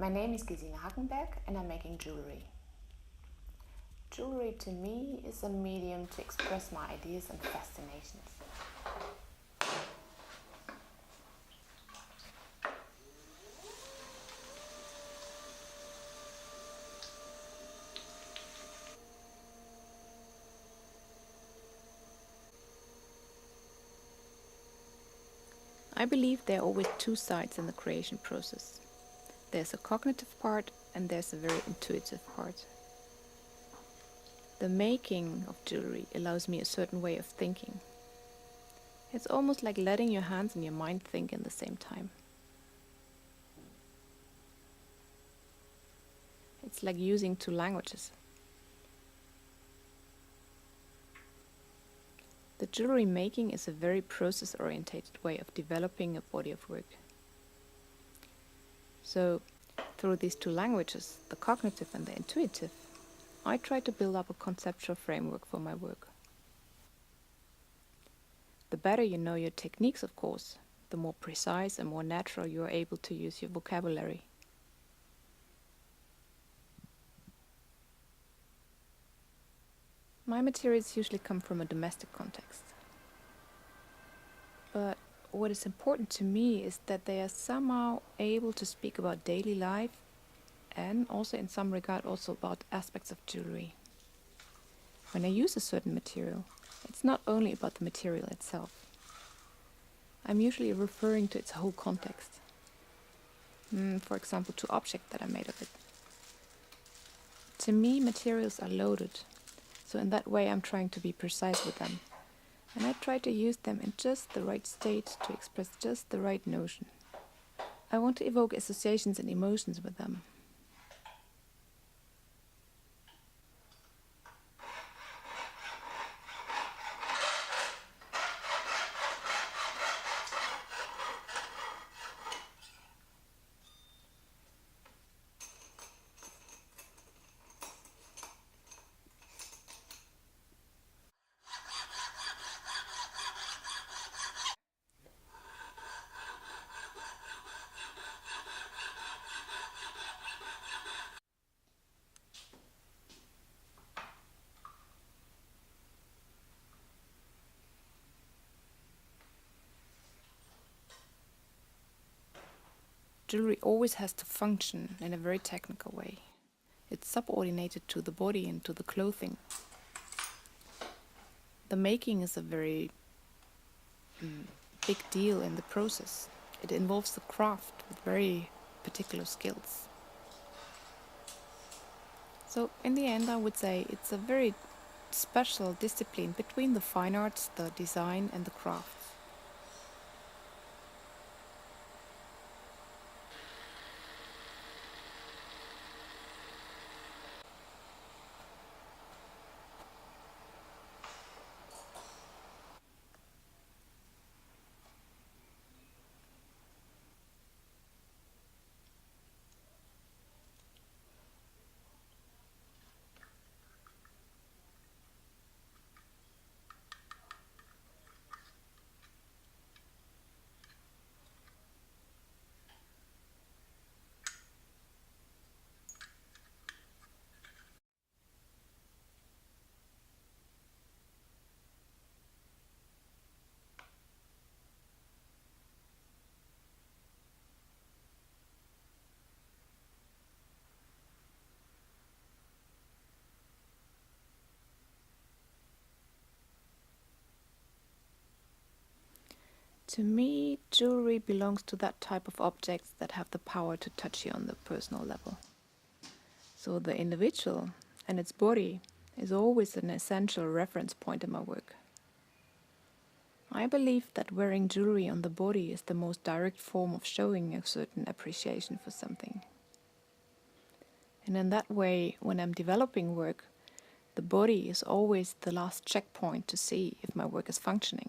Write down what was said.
My name is Gesine Hackenberg and I'm making jewelry. Jewelry to me is a medium to express my ideas and fascinations. I believe there are always two sides in the creation process. There's a cognitive part and there's a very intuitive part. The making of jewelry allows me a certain way of thinking. It's almost like letting your hands and your mind think in the same time. It's like using two languages. The jewelry making is a very process-oriented way of developing a body of work. So, through these two languages, the cognitive and the intuitive, I try to build up a conceptual framework for my work. The better you know your techniques, of course, the more precise and more natural you are able to use your vocabulary. My materials usually come from a domestic context. But what is important to me is that they are somehow able to speak about daily life and also in some regard also about aspects of jewelry. When I use a certain material, it's not only about the material itself. I'm usually referring to its whole context. For example, to objects that are made of it. To me, materials are loaded, so in that way I'm trying to be precise with them. And I try to use them in just the right state to express just the right notion. I want to evoke associations and emotions with them. Jewelry always has to function in a very technical way. It's subordinated to the body and to the clothing. The making is a very big deal in the process. It involves the craft with very particular skills. So in the end I would say it's a very special discipline between the fine arts, the design and the craft. To me, jewelry belongs to that type of objects that have the power to touch you on the personal level. So the individual and its body is always an essential reference point in my work. I believe that wearing jewelry on the body is the most direct form of showing a certain appreciation for something. And in that way, when I'm developing work, the body is always the last checkpoint to see if my work is functioning.